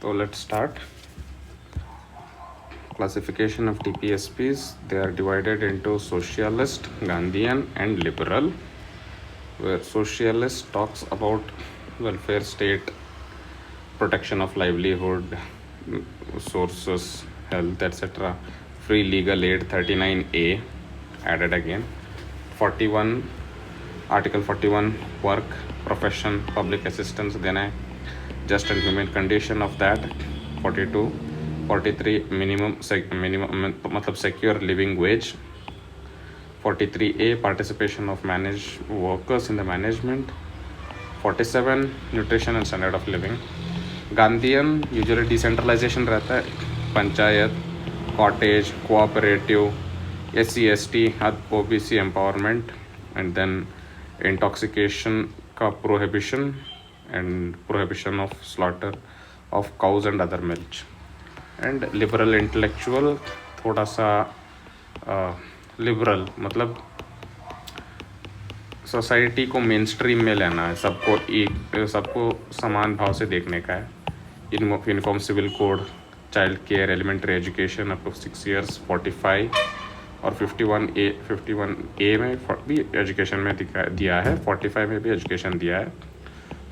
So let's start. Classification of TPSPs. They are divided into socialist, Gandhian, and liberal. Where socialist talks about welfare state, protection of livelihood, sources, health, etc. Free legal aid 39A added again. 41 Article 41 work, profession, public assistance देना है. Just and human condition of that 42. 43 minimum मतलब secure living wage. 43A participation of managed workers in the management. 47 nutrition and standard of living. Gandhian usually decentralisation रहता है, panchayat, cottage, cooperative, SC/ST, OBC empowerment, and then intoxication का prohibition and prohibition of slaughter of cows and other milk. And liberal intellectual थोड़ा सा liberal मतलब society को main stream में लेना है, सबको समान भाव से देखने का है. Uniform civil code, child care, elementary education up to 6 years 45 और 51A में भी एजुकेशन में दिया है, 45 में भी एजुकेशन दिया है.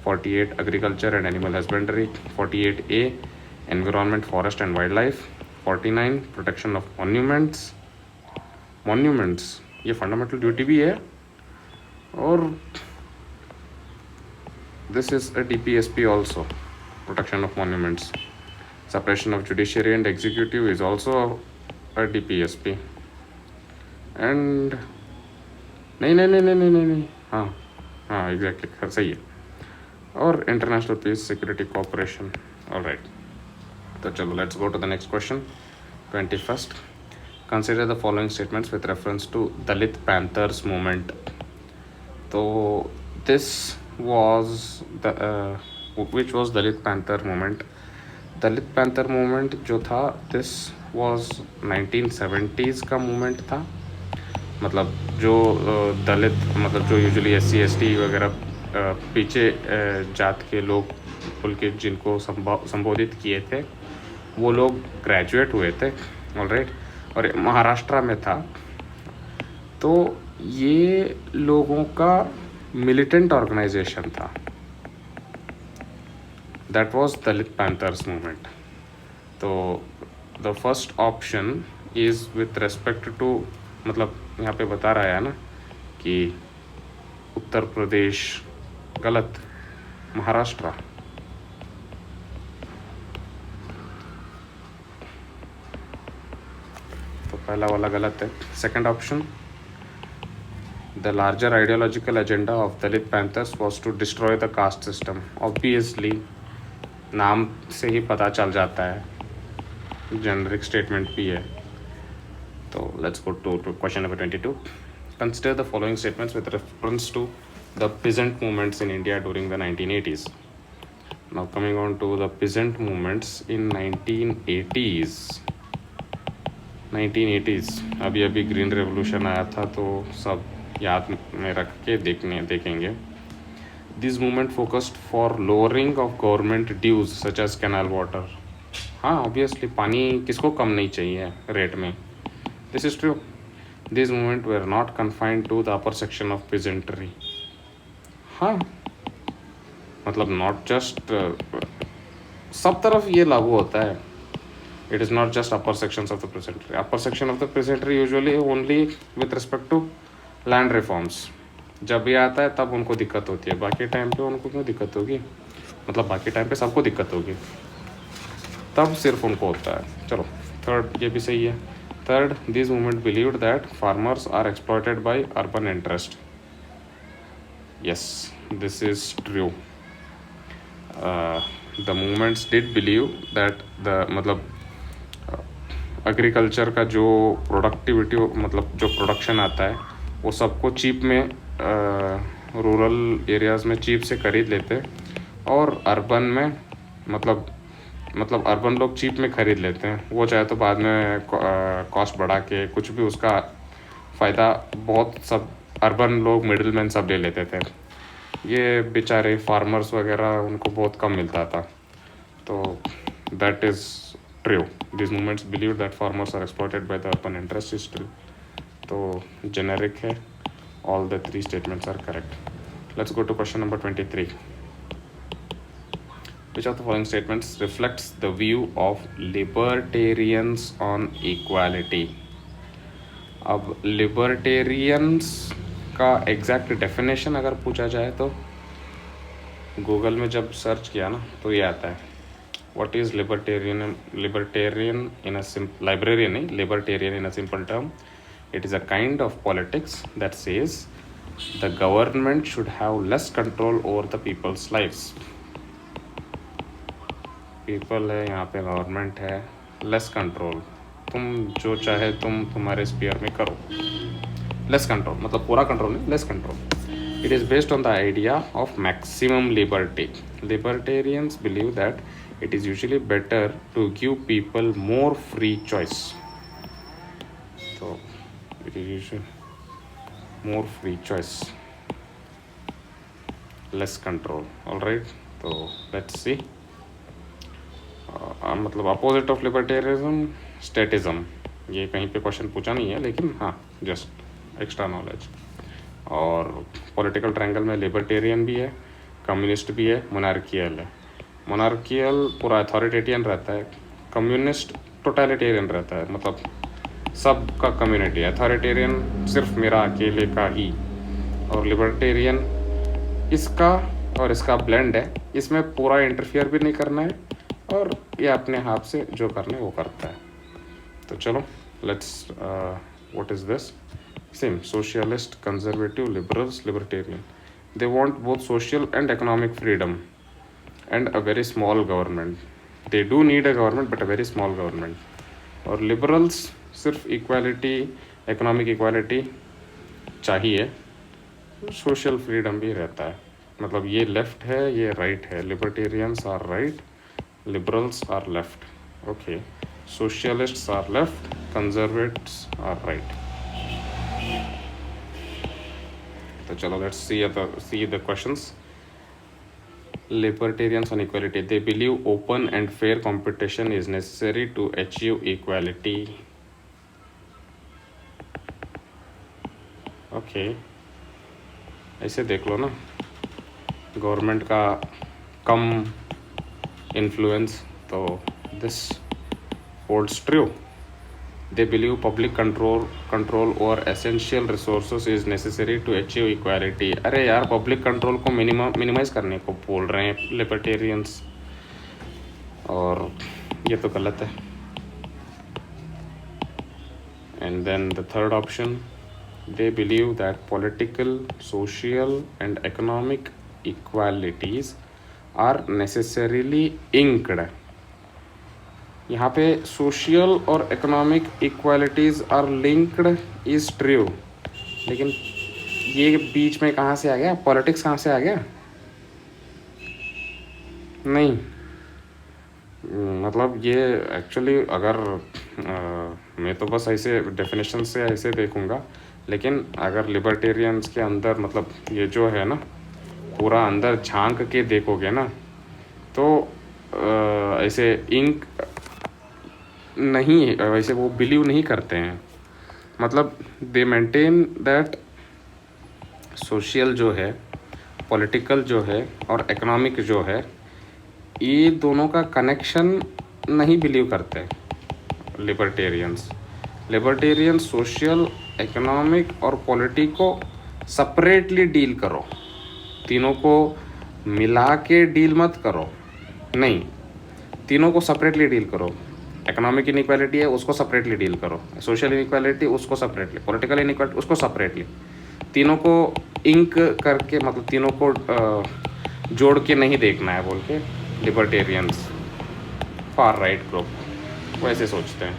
48 agriculture and animal husbandry. 48A environment, forest and wild life. 49 protection of monuments ये फंडामेंटल ड्यूटी भी है. और this is a TPSP also, protection of monuments. Separation of judiciary and executive is also a TPSP. And नहीं हाँ exactly सही है. और international peace, security, cooperation. Alright, तो चलो let's go to the next question. 21st. Consider the following statements with reference to Dalit Panthers movement. तो this was the which was Dalit Panther movement. Dalit Panther movement जो था, this was 1970s का movement था. मतलब जो दलित मतलब जो usually SC/ST वगैरह पीछे जात के लोग बोल के जिनको संबोधित किए थे, वो लोग ग्रेजुएट हुए थे. ऑलराइट, और महाराष्ट्र में था. तो ये लोगों का मिलिटेंट ऑर्गेनाइजेशन था. That was Dalit Panthers movement. तो the first option is with respect to, मतलब यहाँ पे बता रहा है ना कि उत्तर प्रदेश गलत, महाराष्ट्र. तो पहला वाला गलत है. Second option, the larger ideological agenda of Dalit Panthers was to destroy the caste system. Obviously नाम से ही पता चल जाता है, जेनरिक स्टेटमेंट भी है. तो let's go to question number 22. Consider the following statements with reference to the peasant movements in India during the 1980s. Now coming on to the peasant movements in 1980s. अभी green revolution आया था, तो सब याद में रख के देखेंगे. This movement focused for lowering of government dues such as canal water. हाँ ऑब्वियसली पानी किसको कम नहीं चाहिए रेट में. This is true. This movement were not confined to the upper section of peasantry. हाँ मतलब नॉट जस्ट सब तरफ ये लागू होता है. It is not just upper sections of the peasantry. Upper section of the peasantry usually only with respect to land reforms. जब ये आता है तब उनको दिक्कत होती है, बाकी टाइम पे उनको क्यों दिक्कत होगी. मतलब बाकी टाइम पे सबको दिक्कत होगी, तब सिर्फ उनको होता है. चलो थर्ड ये भी सही है. Third, this movement believed that farmers are exploited by urban interest. Yes, this is true. The movements did believe that the मतलब एग्रीकल्चर का जो प्रोडक्टिविटी मतलब जो प्रोडक्शन आता है वो सबको चीप में रूरल एरियाज़ में चीप से खरीद लेते, और अर्बन में मतलब अर्बन लोग चीप में ख़रीद लेते हैं. वो चाहे तो बाद में कॉस्ट बढ़ा के कुछ भी उसका फ़ायदा बहुत सब अर्बन लोग मिडिल मैन सब ले लेते थे. ये बेचारे फार्मर्स वगैरह उनको बहुत कम मिलता था. तो that is true. These movements believe that farmers are exploited by the urban interest is true. तो generic है, all the three statements are correct. Let's go to question number 23. Which of the following statements reflects the view of libertarians on equality? अब libertarians का exact definition अगर पूछा जाए तो Google में जब सर्च किया ना तो ये आता है, what is libertarian in a simple librarian नहीं libertarian in a simple term, it is a kind of politics that says the government should have less control over the people's lives. people है यहाँ पे, government है, less control, तुम जो चाहे तुम तुम्हारे स्पीयर में करो, लेस कंट्रोल मतलब पूरा कंट्रोल नहीं, less control. It is based on the idea of maximum liberty. Libertarians believe that it is usually better to give people more free choice. So, it is usually more free choice, less control. All right. So, let's see. मतलब opposite of लिबर्टेरिज्म statism, ये कहीं पे question पूछा नहीं है लेकिन हाँ just extra knowledge. और पॉलिटिकल ट्रायंगल में लिबर्टेरियन भी है, कम्युनिस्ट भी है, मोनार्कियल है. मोनार्कियल पूरा अथॉरिटेरियन रहता है, कम्युनिस्ट टोटलिटेरियन रहता है, मतलब सब का कम्युनिटी. अथॉरिटेरियन सिर्फ मेरा अकेले का ही, और लिबर्टेरियन इसका और इसका ब्लेंड है, इसमें पूरा इंटरफियर भी नहीं करना है और ये अपने हाथ से जो करना है वो करता है. तो चलो let's what is this. Same, socialist, conservative, liberals, libertarian. They want both social and economic freedom and a very small government. They do need a government but a very small government. और liberals सिर्फ equality, economic equality चाहिए, social freedom भी रहता है. मतलब ये left है, ये right है. Libertarians are right, liberals are left. Okay, socialists are left, conservatives are right. So chalo, let's see the questions. Libertarians on equality. They believe open and fair competition is necessary to achieve equality. Okay, ऐसे देख लो ना, government का कम influence, तो this holds true. They believe public control over essential resources is necessary to achieve equality. अरे यार, public control को minimise करने को बोल रहे हैं लिबर्टेरियंस, और ये तो गलत है. And then the third option, they believe that political, social and economic equalities are necessarily inked. यहाँ पे सोशल और economic equalities are linked is true, लेकिन ये बीच में कहाँ से आ गया, पॉलिटिक्स कहाँ से आ गया? नहीं, मतलब ये एक्चुअली अगर मैं तो बस ऐसे डेफिनेशन से ऐसे देखूँगा, लेकिन अगर लिबर्टेरियंस के अंदर मतलब ये जो है ना पूरा अंदर झांक के देखोगे ना, तो ऐसे इंक नहीं, वैसे वो बिलीव नहीं करते हैं. मतलब दे मेंटेन दैट सोशल जो है, पॉलिटिकल जो है और इकोनॉमिक जो है, ये दोनों का कनेक्शन नहीं बिलीव करते लिबर्टेरियंस सोशल, इकोनॉमिक और पॉलिटिक को सेपरेटली डील करो, तीनों को मिला के डील मत करो. नहीं, तीनों को सेपरेटली डील करो. इकोनॉमिक इनइक्वालिटी है, उसको सेपरेटली डील करो. सोशल इनइक्वालिटी, उसको सेपरेटली. पॉलिटिकल इनइक्वालिटी, उसको सेपरेटली. तीनों को इंक करके, मतलब तीनों को जोड़ के नहीं देखना है बोल के लिबर्टेरियंस, फार राइट ग्रुप वैसे सोचते हैं.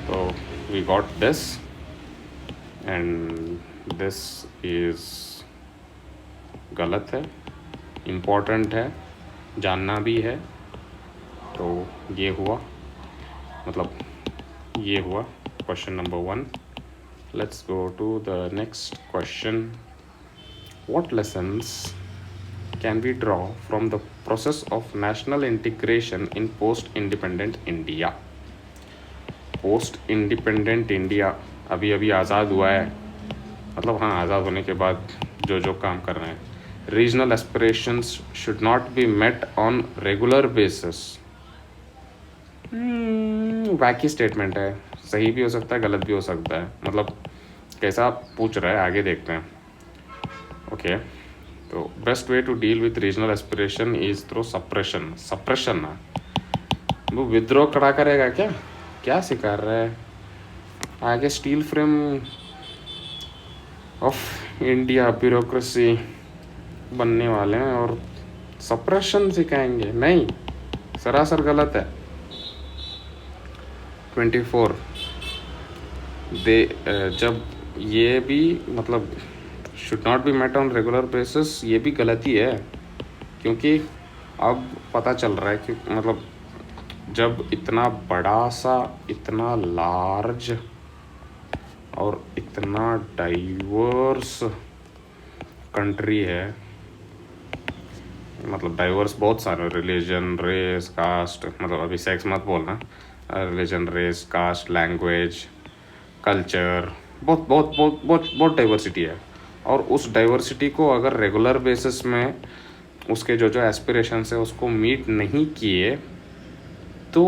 तो we got this and this is गलत है, इम्पोर्टेंट है, जानना भी है. तो ये हुआ, मतलब ये हुआ question number 1. Let's go to the next question. What lessons can we draw from the process of national integration in post-independent India? Post-independent India अभी अभी आज़ाद हुआ है, मतलब हाँ आज़ाद होने के बाद जो जो काम कर रहे हैं. Regional aspirations should not be met on regular basis. वैकी स्टेटमेंट है, सही भी हो सकता है गलत भी हो सकता है, मतलब कैसा पूछ रहा है आगे देखते हैं. ओके, तो best way to deal with regional aspiration is through suppression. Suppression ना, वो विद्रोह खड़ा करेगा क्या? क्या सिखा रहा है आगे? Steel frame of India bureaucracy बनने वाले हैं और सप्रेशन सिखाएंगे? नहीं, सरासर गलत है. 24 दे जब ये भी मतलब should not be met on regular basis, ये भी गलती है, क्योंकि अब पता चल रहा है कि मतलब जब इतना बड़ा सा, इतना लार्ज और इतना डाइवर्स कंट्री है, मतलब डाइवर्स बहुत सारे, रिलीजन, रेस, कास्ट, मतलब अभी सेक्स मत बोलना, religion, race, caste, language, culture, बहुत बहुत बहुत बहुत बहुत डाइवर्सिटी है. और उस डाइवर्सिटी को अगर रेगुलर बेसिस में उसके जो जो एस्पिरेशंस है उसको मीट नहीं किए तो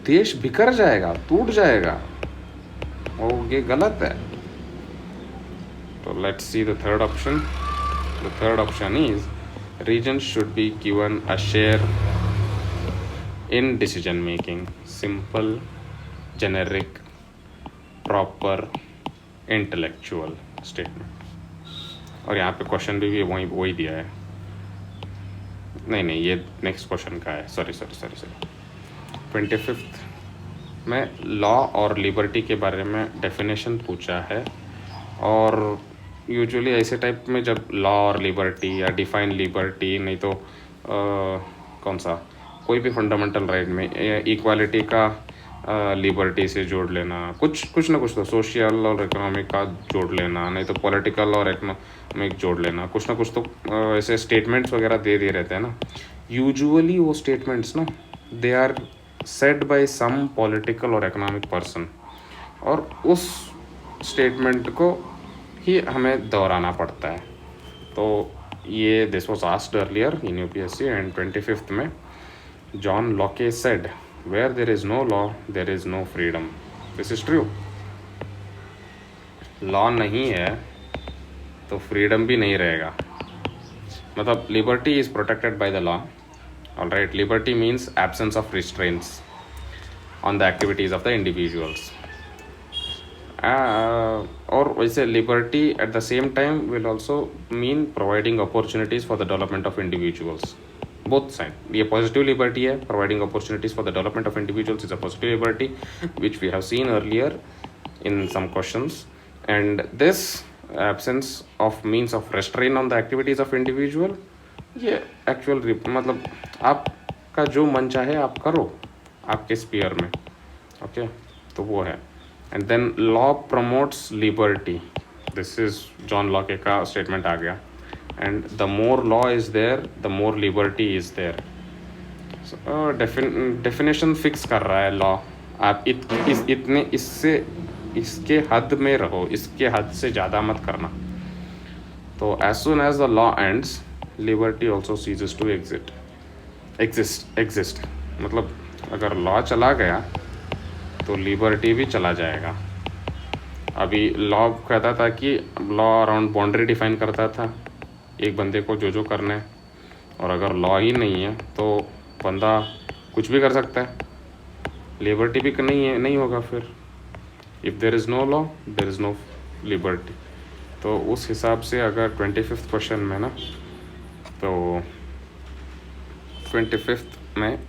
देश बिखर जाएगा, टूट जाएगा, और ये गलत है. तो let's see the third option. The third option is regions should be given a share in decision making. Simple, generic, proper, intellectual statement. और यहाँ पे क्वेश्चन भी वही दिया है. नहीं, ये नेक्स्ट क्वेश्चन का है. सॉरी 25th में लॉ और लिबर्टी के बारे में डेफिनेशन पूछा है. और यूजुअली ऐसे टाइप में जब लॉ और लिबर्टी या डिफाइन लिबर्टी, नहीं तो कौन सा कोई भी फंडामेंटल राइट में इक्वालिटी का लिबर्टी से जोड़ लेना, कुछ ना कुछ तो सोशल और इकोनॉमिक का जोड़ लेना, नहीं तो पॉलिटिकल और इकोनॉमिक जोड़ लेना, कुछ ना कुछ तो ऐसे स्टेटमेंट्स वगैरह दे रहते हैं ना. यूजुअली वो स्टेटमेंट्स ना they are said by some political और इकोनॉमिक पर्सन, और उस स्टेटमेंट को ही हमें दोहराना पड़ता है. तो ये this was asked earlier in UPSC and 25th में John Locke said where there is no law there is no freedom. This is true. Law नहीं है तो फ्रीडम भी नहीं रहेगा. मतलब liberty is protected by the law. Alright, liberty means absence of restraints on the activities of the individuals. और वैसे liberty at the same time will also mean providing opportunities for the development of individuals. Both side. ये positive liberty है, providing opportunities for the development of individuals is a positive liberty which we have seen earlier in some questions. And this absence of means of restraint on the activities of individual, ये actual मतलब आपका जो मन चाहे आप करो आपके spear में. ओके, तो वो है. And then law promotes liberty. This is John Locke का स्टेटमेंट आ गया. And the more law is there the more liberty is there. Definition fix कर रहा है लॉ. आप इतने इसके हद में रहो, इसके हद से ज़्यादा मत करना. तो as soon as the law ends liberty also ceases to exist. मतलब अगर लॉ चला गया तो लिबर्टी भी चला जाएगा. अभी लॉ कहता था कि लॉ अराउंड बाउंड्री डिफाइन करता था एक बंदे को जो करना है, और अगर लॉ ही नहीं है तो बंदा कुछ भी कर सकता है, लिबर्टी भी नहीं होगा. फिर if there is no law there is no liberty. तो उस हिसाब से अगर 25th क्वेश्चन में ना, तो 25th में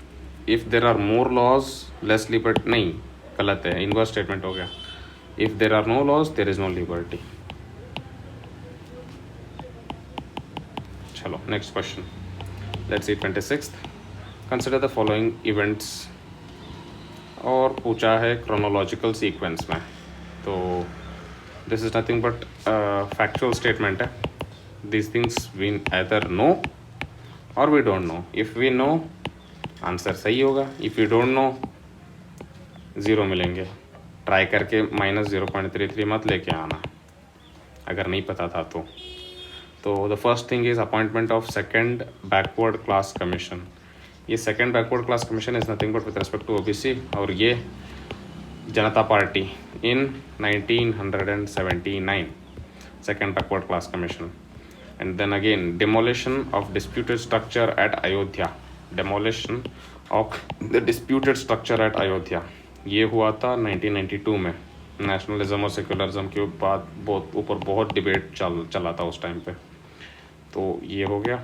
if there are more laws less liberty, नहीं गलत है, इनवर्स स्टेटमेंट हो गया. If there are no laws there is no liberty. चलो next question. Let's see 26th. Consider the following events. और पूछा है क्रोनोलॉजिकल सीक्वेंस में. तो this is nothing but factual statement है. these things we either know or we don't know. If we know, answer सही होगा. If you don't know, 0 मिलेंगे. Try करके -0.33 मत लेके आना अगर नहीं पता था तो. The first thing is appointment of second backward class commission. ये second backward class commission is nothing but with respect to OBC, और ये Janata Party in 1979, second backward class commission. And then again, demolition of disputed structure at Ayodhya. Demolition of the disputed structure at Ayodhya. ये हुआ था 1992 में. Nationalism और secularism के बहुत debate चला था उस टाइम पे. तो ये हो गया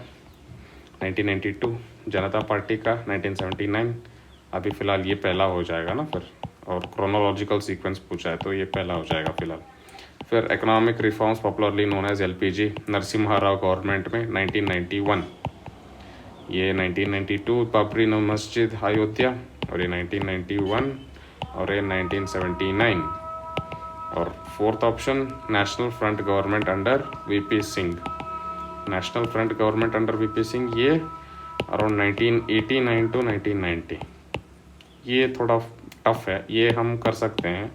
1992. जनता पार्टी का 1979. अभी फ़िलहाल ये पहला हो जाएगा ना फिर, और क्रोनोलॉजिकल सीक्वेंस पूछा है तो ये पहला हो जाएगा फ़िलहाल. फिर economic reforms popularly known as LPG, Narasimha Rao government में 1991. ये 1992 बाबरी मस्जिद अयोध्या, और ये 1991, और ये 1979. और fourth option national front government under VP Singh. National front government under VP Singh ये अराउंड 1989 to 1990. ये थोड़ा टफ है, ये हम कर सकते हैं,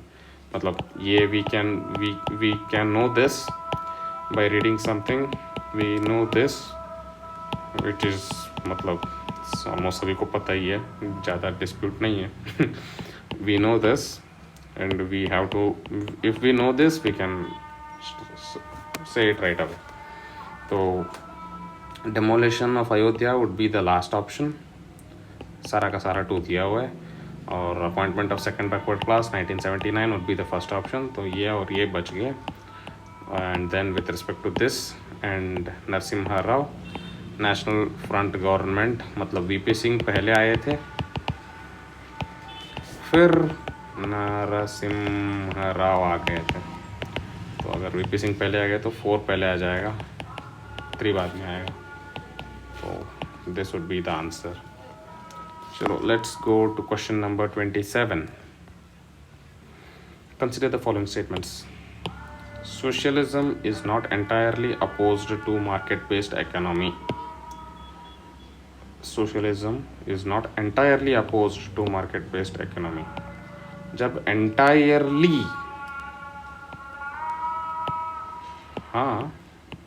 मतलब ये we can know this by reading something. We know this which is मतलब ऑलमोस्ट सभी को पता ही है, ज़्यादा डिस्प्यूट नहीं है. We know this and we have to, if we know this we can say it right away. तो demolition of Ayodhya would be the last option. सारा का सारा 2 दिया हुआ है. और appointment of second backward class 1979 would be the first option. तो ये और ये बच गए. And then with respect to this and Narasimha Rao, national front government मतलब VP सिंह पहले आए थे, फिर नरसिम्हा राव आ गए थे. तो अगर VP सिंह पहले आ गए तो 4 पहले आ जाएगा, 3 बाद में आएगा. तो this would be the answer. चलो let's go to question number 27. Consider the following statements. Socialism is not entirely opposed to market-based economy. Socialism is not entirely opposed to market-based economy. जब entirely, हाँ,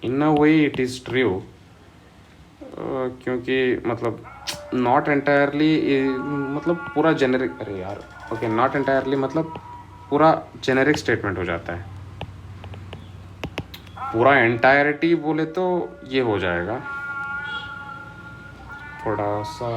in a way it is true, क्योंकि मतलब not entirely मतलब पूरा generic, अरे यार okay, not entirely मतलब पूरा जेनेरिक स्टेटमेंट हो जाता है. पूरा एंटायरिटी बोले तो ये हो जाएगा थोड़ा सा